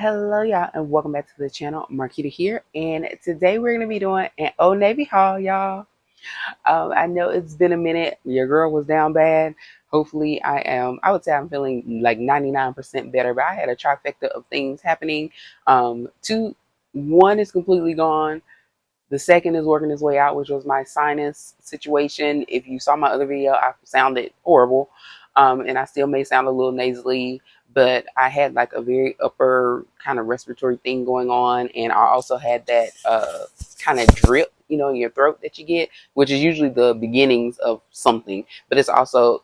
Hello, y'all, and welcome back to the channel. Marquita here, and today we're going to be doing an Old Navy haul, y'all. I know it's been a minute. Your girl was down bad. Hopefully, I would say I'm feeling like 99% better, but I had a trifecta of things happening. One is completely gone. The second is working its way out, which was my sinus situation. If you saw my other video, I sounded horrible. And I still may sound a little nasally, but I had like a very upper kind of respiratory thing going on. And I also had that kind of drip, in your throat that you get, which is usually the beginnings of something, but it's also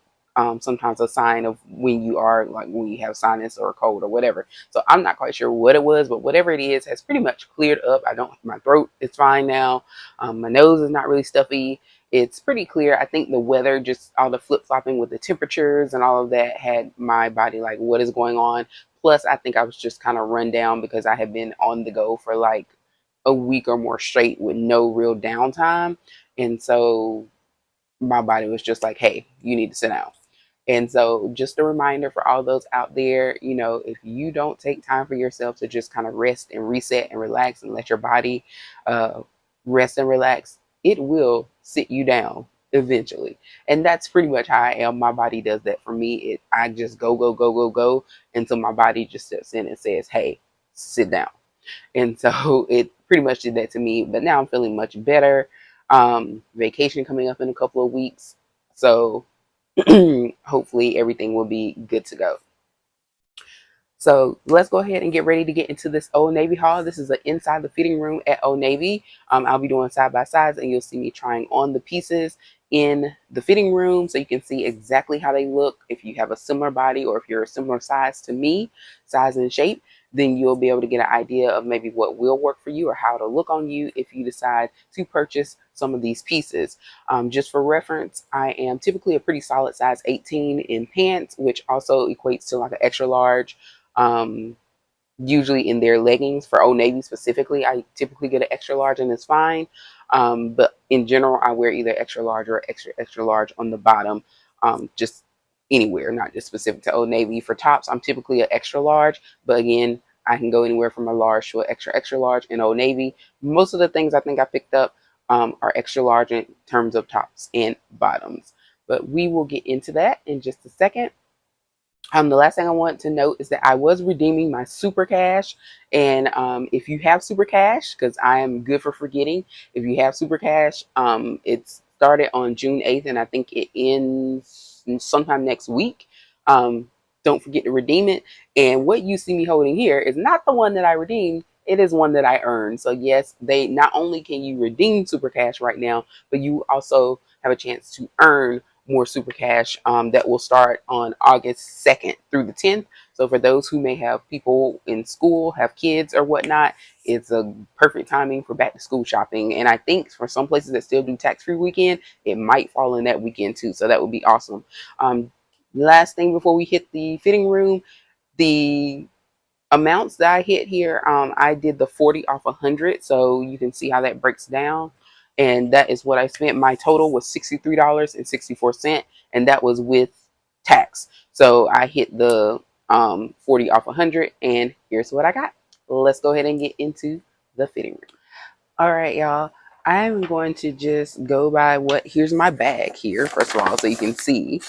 sometimes a sign of when you have sinus or a cold or whatever. So I'm not quite sure what it was, but whatever it is has pretty much cleared up. My throat is fine now. My nose is not really stuffy. It's pretty clear. I think the weather, just all the flip flopping with the temperatures and all of that, had my body like, what is going on? Plus, I think I was just kind of run down because I had been on the go for like a week or more straight with no real downtime. And so my body was just like, hey, you need to sit down. And so, just a reminder for all those out there, if you don't take time for yourself to just kind of rest and reset and relax and let your body uh, rest and relax, it will sit you down eventually. And that's pretty much how I am. My body does that for me. I just go, go, go, go, go until my body just steps in and says, hey, sit down. And so it pretty much did that to me. But now I'm feeling much better. Vacation coming up in a couple of weeks. So hopefully everything will be good to go. So let's go ahead and get ready to get into this Old Navy haul. This is an inside the fitting room at Old Navy. I'll be doing side by sides, and you'll see me trying on the pieces in the fitting room so you can see exactly how they look. If you have a similar body or if you're a similar size to me, size and shape, then you'll be able to get an idea of maybe what will work for you or how it'll look on you if you decide to purchase some of these pieces. Just for reference, I am typically a pretty solid size 18 in pants, which also equates to like an extra large. Um, Usually in their leggings for Old Navy specifically, I typically get an extra large and it's fine. But in general, I wear either extra large or extra large on the bottom, just anywhere, not just specific to Old Navy. For tops, I'm typically an extra large, but again, I can go anywhere from a large to an extra large in Old Navy. Most of the things I think I picked up are extra large in terms of tops and bottoms. But we will get into that in just a second. The last thing I want to note is that I was redeeming my super cash. And if you have super cash, because I am good for forgetting, if you have super cash, it started on June 8th and I think it ends sometime next week. Don't forget to redeem it. And what you see me holding here is not the one that I redeemed. It is one that I earned. So yes, they not only can you redeem super cash right now, but you also have a chance to earn more super cash that will start on August 2nd through the 10th. So for those who may have people in school, have kids or whatnot, it's a perfect timing for back to school shopping. And I think for some places that still do tax-free weekend, it might fall in that weekend too. So that would be awesome. Last thing before we hit the fitting room, the amounts that I hit here, I did the 40 off 100, so you can see how that breaks down. And that is what I spent. My total was $63.64, and that was with tax. So I hit the 40 off 100, and here's what I got. Let's go ahead and get into the fitting room. All right, y'all. I'm going to just go by here's my bag here, first of all, so you can see.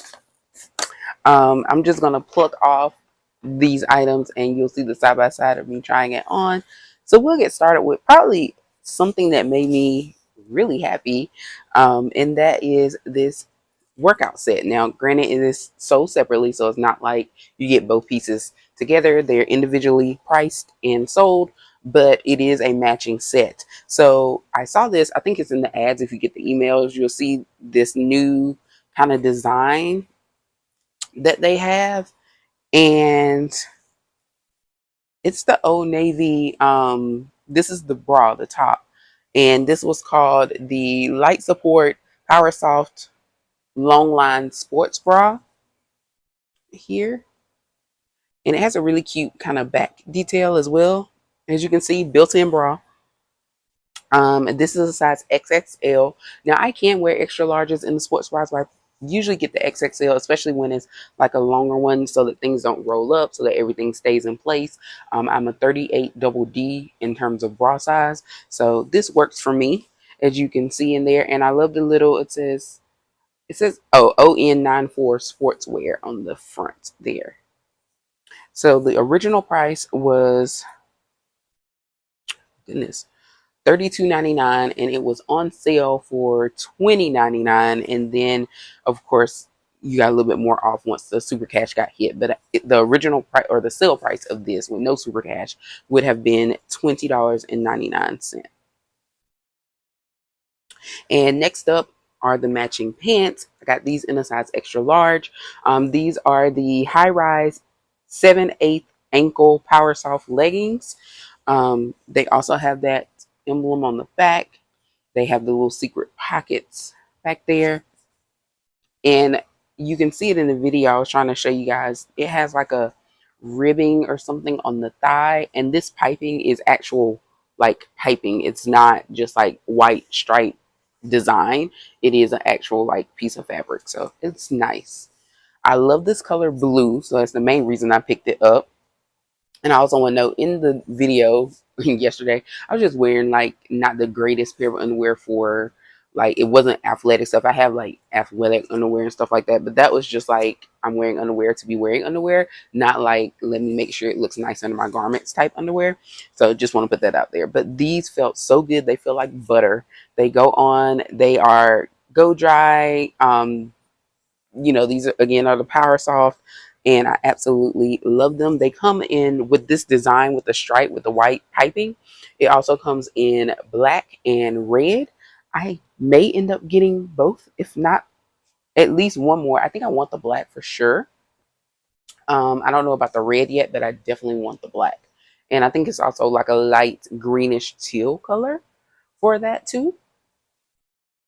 I'm just going to pluck off these items and you'll see the side by side of me trying it on. So we'll get started with probably something that made me really happy. And that is this workout set. Now, granted, it is sold separately, so it's not like you get both pieces together. They're individually priced and sold, but it is a matching set. So I saw this, I think it's in the ads. If you get the emails, you'll see this new kind of design that they have, and it's the Old Navy. This is the bra, the top, and this was called the Light Support Power Soft Long Line Sports Bra here, and it has a really cute kind of back detail as well. As you can see, built-in bra. This is a size XXL. Now I can wear extra larges in the sports bras, but I usually get the XXL, especially when it's like a longer one, so that things don't roll up, so that everything stays in place. I'm a 38 double D in terms of bra size, so this works for me, as you can see in there. And I love the little, it says oh, ON94 sportswear on the front there. So the original price was, goodness, $32.99, and it was on sale for $20.99. And then, of course, you got a little bit more off once the super cash got hit. But the original price, or the sale price of this with no super cash, would have been $20.99. And next up are the matching pants. I got these in a size extra large. These are the high rise 7/8 ankle power soft leggings. They also have that emblem on the back. They have the little secret pockets back there. And you can see it in the video. I was trying to show you guys. It has like a ribbing or something on the thigh. And this piping is actual like piping. It's not just like white stripe design. It is an actual like piece of fabric. So it's nice. I love this color blue. So that's the main reason I picked it up. And I also want to note, in the video yesterday, I was just wearing like not the greatest pair of underwear for, like, it wasn't athletic stuff. I have like athletic underwear and stuff like that, but that was just like I'm wearing underwear to be wearing underwear, not like let me make sure it looks nice under my garments type underwear. So just want to put that out there. But these felt so good. They feel like butter. They go on. They are go dry. These are, again, are the Power Soft, and I absolutely love them. They come in with this design with the stripe with the white piping. It also comes in black and red. I may end up getting both, if not at least one more. I think I want the black for sure. I don't know about the red yet, but I definitely want the black. And I think it's also like a light greenish teal color for that too.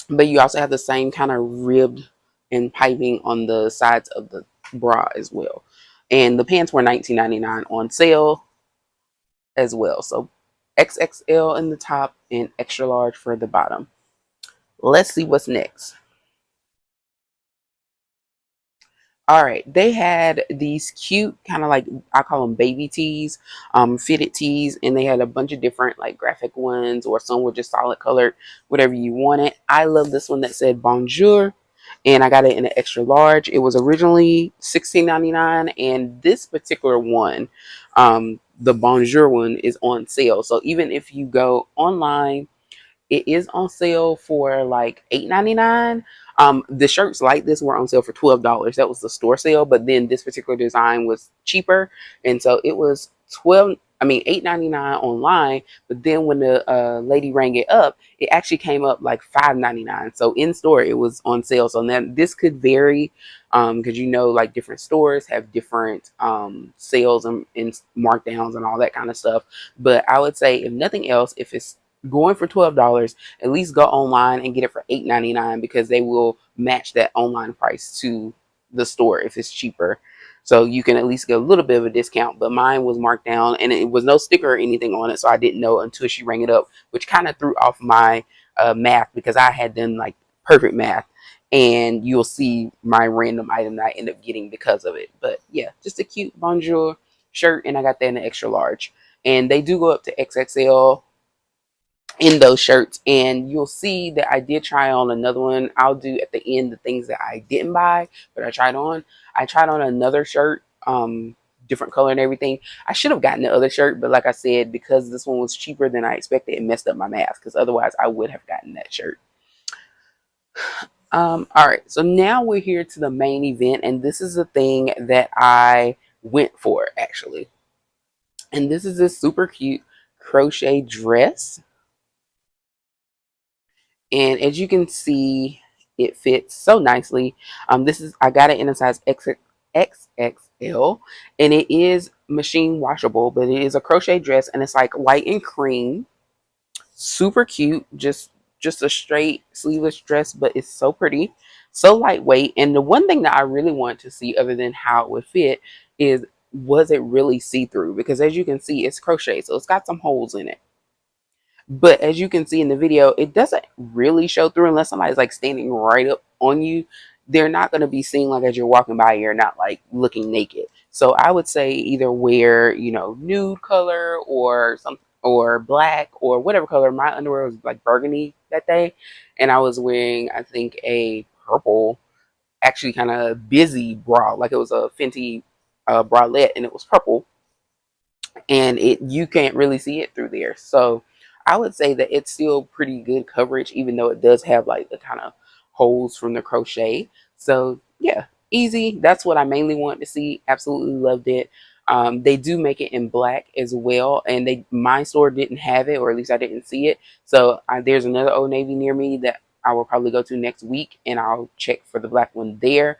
But you also have the same kind of ribbed and piping on the sides of the bra as well. And the pants were $19.99 on sale as well. So XXL in the top and extra large for the bottom. Let's see what's next. All right, they had these cute kind of like, I call them baby tees, fitted tees, and they had a bunch of different like graphic ones, or some were just solid colored, whatever you wanted. I love this one that said Bonjour, and I got it in an extra large. It was originally $16.99, and this particular one, the Bonjour one, is on sale. So even if you go online, it is on sale for like $8.99. The shirts like this were on sale for $12. That was the store sale, but then this particular design was cheaper, and so it was $8.99 online. But then when the lady rang it up, it actually came up like $5.99. So in store, it was on sale. So then this could vary, because like different stores have different sales and markdowns and all that kind of stuff. But I would say, if nothing else, if it's going for $12, at least go online and get it for $8.99, because they will match that online price to the store if it's cheaper. So you can at least get a little bit of a discount. But mine was marked down, and it was no sticker or anything on it, so I didn't know until she rang it up, which kind of threw off my math, because I had done like perfect math, and you'll see my random item that I end up getting because of it. But yeah, just a cute Bonjour shirt, and I got that in an extra large. And they do go up to XXL in those shirts, and you'll see that I did try on another one. I'll do at the end the things that I didn't buy but I tried on another shirt, different color and everything. I should have gotten the other shirt, but like I said, because this one was cheaper than I expected, it messed up my math, because otherwise I would have gotten that shirt. All right, so now we're here to the main event, and this is the thing that I went for actually. And this is this super cute crochet dress. And as you can see, it fits so nicely. I got it in a size XXL, and it is machine washable, but it is a crochet dress, and it's like white and cream, super cute. Just a straight sleeveless dress, but it's so pretty, so lightweight. And the one thing that I really want to see, other than how it would fit, is, was it really see-through? Because as you can see, it's crochet, so it's got some holes in it. But as you can see in the video, it doesn't really show through unless somebody's like standing right up on you. they're not going to be seen like as you're walking by, you're not like looking naked. So I would say either wear, nude color or something, or black or whatever color. My underwear was like burgundy that day, and I was wearing, I think, a purple, actually kind of busy bra, like it was a Fenty bralette, and it was purple, and it you can't really see it through there. So I would say that it's still pretty good coverage, even though it does have like the kind of holes from the crochet. So yeah, easy. That's what I mainly wanted to see. Absolutely loved it. They do make it in black as well, and my store didn't have it, or at least I didn't see it. So there's another Old Navy near me that I will probably go to next week, and I'll check for the black one there.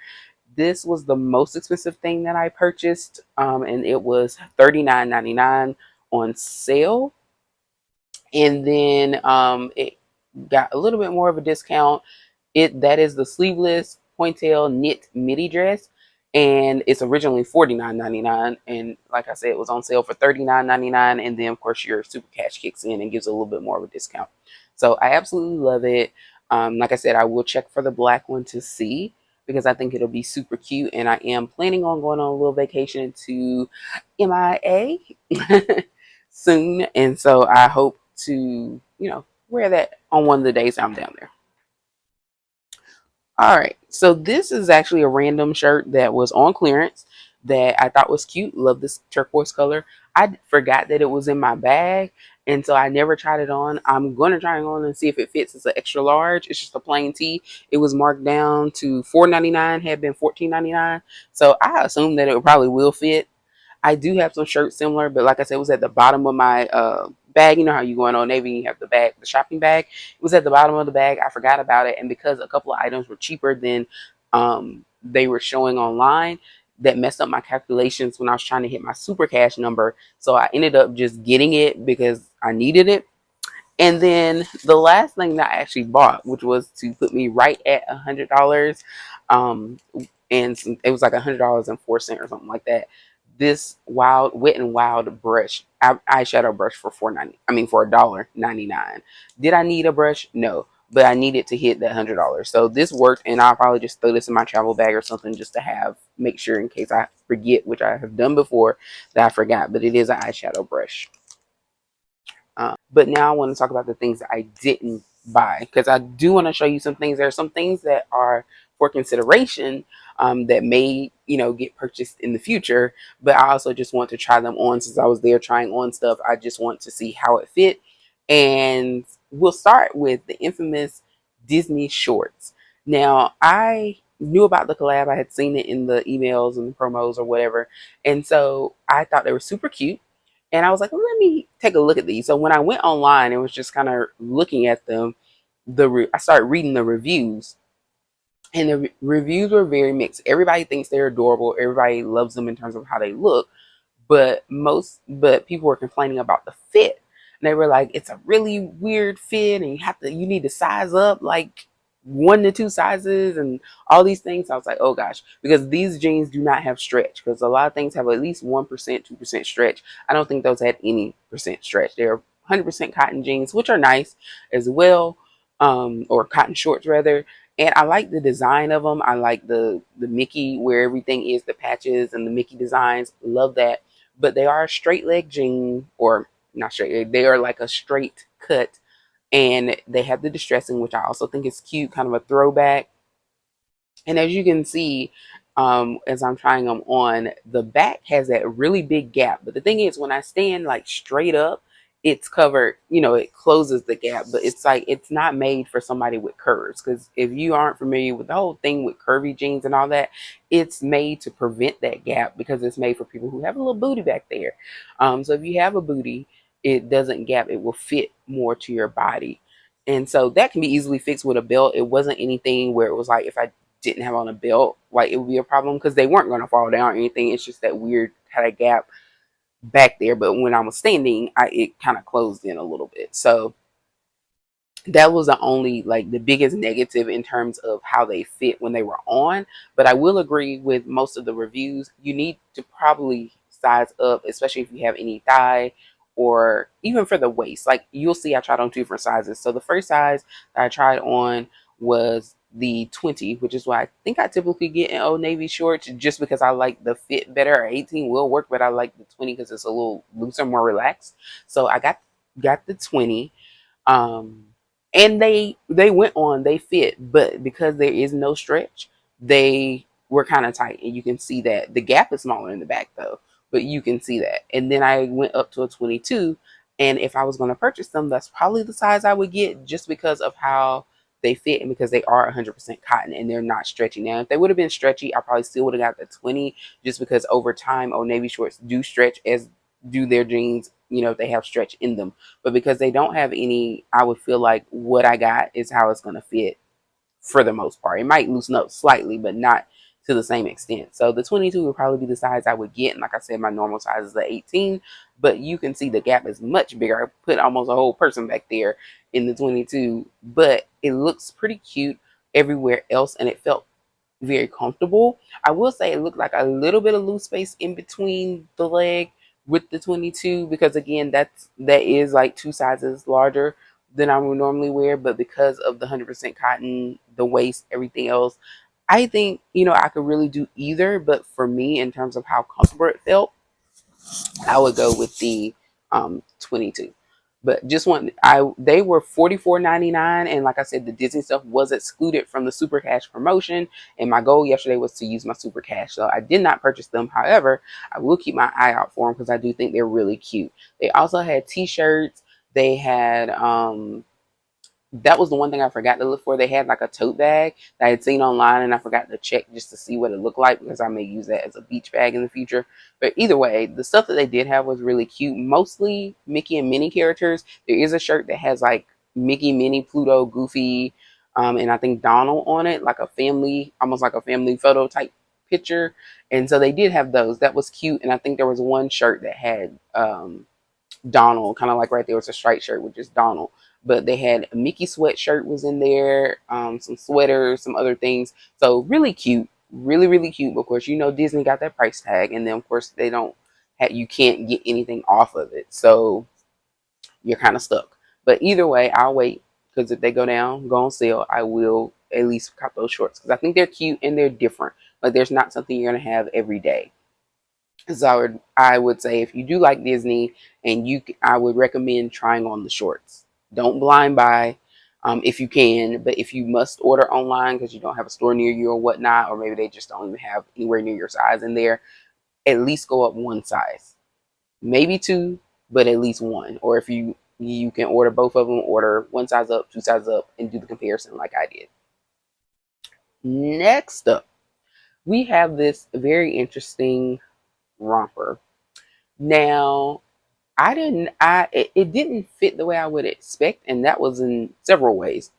This was the most expensive thing that I purchased, and it was $39.99 on sale. And then it got a little bit more of a discount. That is the sleeveless pointel knit midi dress, and it's originally $49.99, and like I said, it was on sale for $39.99. And then of course your super cash kicks in and gives a little bit more of a discount. So I absolutely love it. Like I said, I will check for the black one to see, because I think it'll be super cute, and I am planning on going on a little vacation to MIA soon, and so I hope to wear that on one of the days I'm down there. All right, so this is actually a random shirt that was on clearance that I thought was cute. Love this turquoise color. I forgot that it was in my bag, and so I never tried it on. I'm going to try it on and see if it fits. It's an extra large. It's just a plain tee. It was marked down to $4.99, had been $14.99. So I assume that it probably will fit. I do have some shirts similar, but like I said, it was at the bottom of my bag. You know how you go in Old Navy, you have the bag, the shopping bag. It was at the bottom of the bag. I forgot about it, and because a couple of items were cheaper than they were showing online, that messed up my calculations when I was trying to hit my super cash number. So I ended up just getting it because I needed it. And then the last thing that I actually bought, which was to put me right at $100, um, and it was like $100.04 or something like that. This wild, wet and wild brush, eyeshadow brush for $4.90. I mean for $1.99. Did I need a brush? No, but I needed to hit that $100. So this worked, and I'll probably just throw this in my travel bag or something just to make sure in case I forget, which I have done before that I forgot. But it is an eyeshadow brush. But now I want to talk about the things that I didn't buy, because I do want to show you some things. There are some things that are for consideration, that may, get purchased in the future. But I also just want to try them on since I was there trying on stuff. I just want to see how it fit. And we'll start with the infamous Disney shorts. Now, I knew about the collab. I had seen it in the emails and the promos or whatever. And so I thought they were super cute. And I was like, well, let me take a look at these. So when I went online and was just kind of looking at them, I started reading the reviews, and the reviews were very mixed. Everybody thinks they're adorable. Everybody loves them in terms of how they look, but people were complaining about the fit. And they were like, it's a really weird fit, and you need to size up like 1 to 2 sizes and all these things. I was like, oh gosh, because these jeans do not have stretch, because a lot of things have at least 1%, 2% stretch. I don't think those had any percent stretch. They're 100% cotton jeans, which are nice as well, or cotton shorts rather. And I like the design of them. I like the Mickey, where everything is, the patches and the Mickey designs. Love that. But they are a straight leg jean, or not straight leg. They are like a straight cut, and they have the distressing, which I also think is cute, kind of a throwback. And as you can see, as I'm trying them on, the back has that really big gap. But the thing is, when I stand like straight up, it's covered, it closes the gap. But it's like, it's not made for somebody with curves. Because if you aren't familiar with the whole thing with curvy jeans and all that, it's made to prevent that gap, because it's made for people who have a little booty back there. So if you have a booty, it doesn't gap, it will fit more to your body. And so that can be easily fixed with a belt. It wasn't anything where it was like, if I didn't have on a belt, like it would be a problem, because they weren't going to fall down or anything. It's just that weird kind of gap back there. But when I was standing, it kind of closed in a little bit. So that was the only, like, the biggest negative in terms of how they fit when they were on. But I will agree with most of the reviews. You need to probably size up, especially if you have any thigh, or even for the waist. Like, you'll see I tried on 2 different sizes. So the first size that I tried on was the 20, which is why I think I typically get in Old Navy shorts, just because I like the fit better. 18 will work, but I like the 20 because it's a little looser, more relaxed. So I got the 20. um and they went on, they fit, but because there is no stretch, they were kind of tight, and you can see that the gap is smaller in the back though, but you can see that. And then I went up to a 22, and if I was going to purchase them, that's probably the size I would get, just because of how they fit and because they are 100% cotton and they're not stretchy. Now if they would have been stretchy, I probably still would have got the 20, just because over time Old Navy shorts do stretch, as do their jeans, if they have stretch in them. But because they don't have any, I would feel like what I got is how it's going to fit for the most part. It might loosen up slightly, but not to the same extent. So the 22 would probably be the size I would get. And like I said, my normal size is the 18, but you can see the gap is much bigger. I put almost a whole person back there in the 22, but it looks pretty cute everywhere else, and it felt very comfortable. I will say it looked like a little bit of loose space in between the leg with the 22, because again, that is like two sizes larger than I would normally wear, but because of the 100% cotton, the waist, everything else, I think, I could really do either. But for me, in terms of how comfortable it felt, I would go with the 22. But just one, they were $44.99, and like I said, the Disney stuff was excluded from the Super Cash promotion. And my goal yesterday was to use my Super Cash, so I did not purchase them. However, I will keep my eye out for them because I do think they're really cute. They also had T-shirts. They had that was the one thing I forgot to look for. They had like a tote bag that I had seen online, and I forgot to check just to see what it looked like, because I may use that as a beach bag in the future. But either way, the stuff that they did have was really cute. Mostly Mickey and Minnie characters. There is a shirt that has like Mickey, Minnie, Pluto, Goofy, and I think Donald on it, like a family, almost like a family photo type picture. And so they did have those. That was cute. And I think there was one shirt that had Donald, kind of like right there was a striped shirt with just Donald. But they had a Mickey sweatshirt was in there, some sweaters, some other things. So really cute, really really cute. But of course, Disney got that price tag, and then of course they don't have, you can't get anything off of it, so you're kind of stuck. But either way, I'll wait, because if they go on sale, I will at least cop those shorts, because I think they're cute and they're different. But there's not something you're gonna have every day. So I would say, if you do like Disney, and I would recommend trying on the shorts. Don't blind buy, if you can, but if you must order online because you don't have a store near you or whatnot, or maybe they just don't even have anywhere near your size in there, at least go up one size, maybe two, but at least one. Or if you can order both of them, order one size up, two sizes up, and do the comparison like I did. Next up, we have this very interesting romper. Now, it didn't fit the way I would expect, and that was in several ways.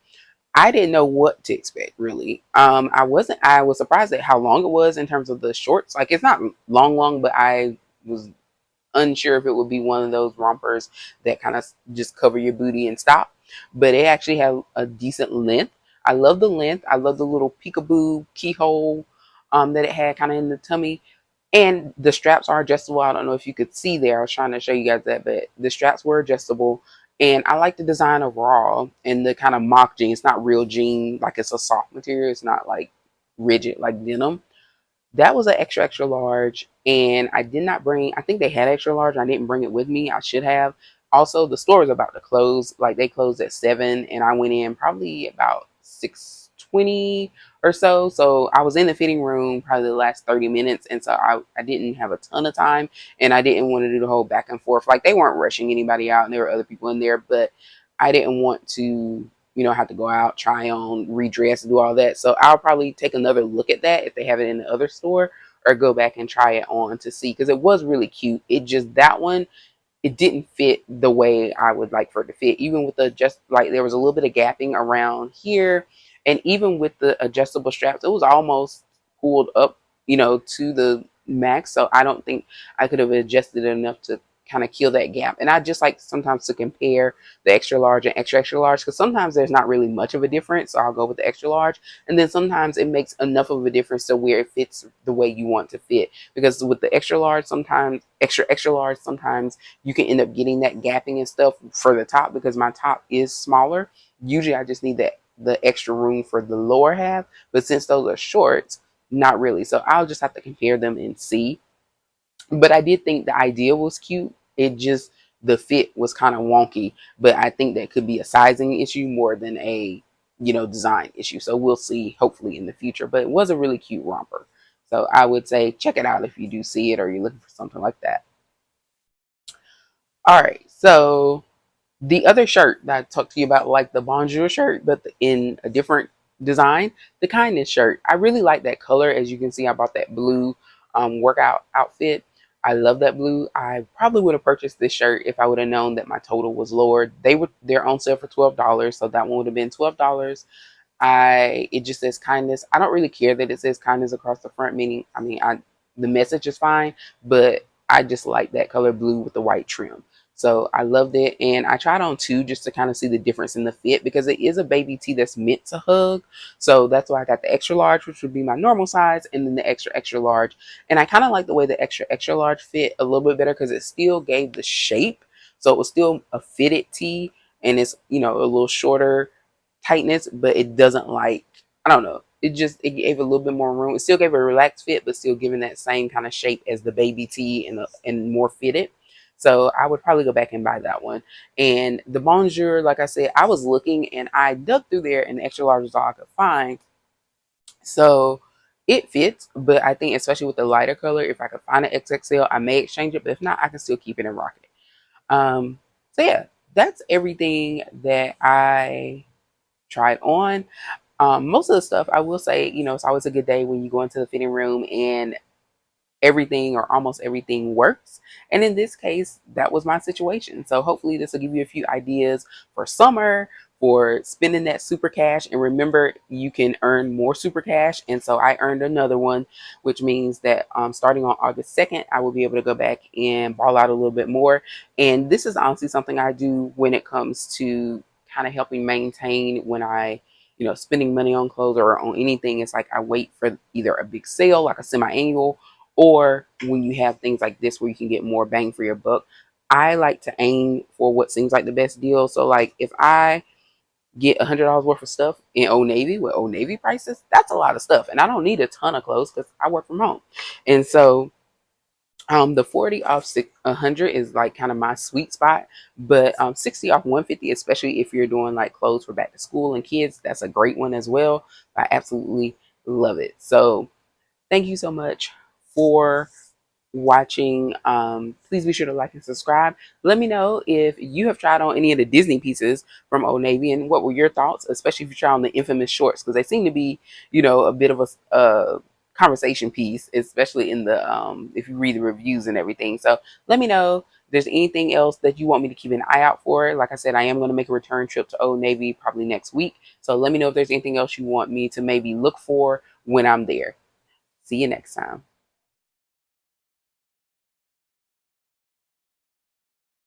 I didn't know what to expect, really. I was surprised at how long it was in terms of the shorts. Like, it's not long, but I was unsure if it would be one of those rompers that kind of just cover your booty and stop. But it actually had a decent length. I love the length. I love the little peekaboo keyhole that it had kind of in the tummy. And the straps are adjustable. I don't know if you could see there. I was trying to show you guys that, but the straps were adjustable. And I like the design overall, and the kind of mock jean. It's not real jean, like it's a soft material. It's not like rigid like denim. That was an extra extra large, and I did not bring, I think they had extra large, I didn't bring it with me. I should have. Also, the store was about to close. Like, they closed at 7, and I went in probably about 6:20 or so I was in the fitting room probably the last 30 minutes, and so I didn't have a ton of time, and I didn't want to do the whole back and forth. Like, they weren't rushing anybody out, and there were other people in there, but I didn't want to have to go out, try on, redress, do all that. So I'll probably take another look at that if they have it in the other store, or go back and try it on to see, because it was really cute. It just, that one, it didn't fit the way I would like for it to fit. Even with the just, like, there was a little bit of gapping around here, and even with the adjustable straps, it was almost pulled up, to the max. So I don't think I could have adjusted it enough to kind of kill that gap. And I just like sometimes to compare the extra large and extra extra large, because sometimes there's not really much of a difference. So I'll go with the extra large, and then sometimes it makes enough of a difference to where it fits the way you want to fit. Because with the extra large, sometimes extra extra large, sometimes you can end up getting that gapping and stuff for the top, because my top is smaller. Usually I just need that the extra room for the lower half. But since those are shorts, not really. So I'll just have to compare them and see. But I did think the idea was cute. It just, the fit was kind of wonky. But I think that could be a sizing issue more than a, design issue. So we'll see hopefully in the future. But it was a really cute romper. So I would say check it out if you do see it or you're looking for something like that. All right. So the other shirt that I talked to you about, like the Bonjour shirt, but in a different design, the Kindness shirt. I really like that color. As you can see, I bought that blue workout outfit. I love that blue. I probably would have purchased this shirt if I would have known that my total was lower. They're on sale for $12, so that one would have been $12. It just says kindness. I don't really care that it says kindness across the front, meaning the message is fine, but I just like that color blue with the white trim. So I loved it, and I tried on two just to kind of see the difference in the fit because it is a baby tee that's meant to hug. So that's why I got the extra large, which would be my normal size, and then the extra extra large. And I kind of like the way the extra extra large fit a little bit better because it still gave the shape. So it was still a fitted tee, and it's a little shorter tightness, but it doesn't, like, I don't know. It gave a little bit more room. It still gave a relaxed fit, but still giving that same kind of shape as the baby tee and more fitted. So I would probably go back and buy that one. And the Bonjour, like I said, I was looking and I dug through there and the extra large was all I could find. So it fits, but I think especially with the lighter color, if I could find an XXL, I may exchange it. But if not, I can still keep it and rock it. So yeah, that's everything that I tried on. Most of the stuff I will say, it's always a good day when you go into the fitting room and everything or almost everything works. And in this case, that was my situation. So hopefully this will give you a few ideas for summer, for spending that super cash. And remember, you can earn more super cash. And so I earned another one, which means that starting on August 2nd, I will be able to go back and ball out a little bit more. And this is honestly something I do when it comes to kind of helping maintain when I spending money on clothes or on anything. It's like I wait for either a big sale, like a semi-annual, or when you have things like this where you can get more bang for your buck. I like to aim for what seems like the best deal. So like if I get $100 worth of stuff in Old Navy with Old Navy prices, that's a lot of stuff. And I don't need a ton of clothes because I work from home. And so the 40 off 100 is like kind of my sweet spot, but 60 off 150, especially if you're doing like clothes for back to school and kids, that's a great one as well. I absolutely love it. So thank you so much for watching. Please be sure to like and subscribe. Let me know if you have tried on any of the Disney pieces from Old Navy and what were your thoughts, especially if you try on the infamous shorts, because they seem to be, a bit of a conversation piece, especially in the if you read the reviews and everything. So let me know if there's anything else that you want me to keep an eye out for. Like I said, I am going to make a return trip to Old Navy probably next week. So let me know if there's anything else you want me to maybe look for when I'm there. See you next time.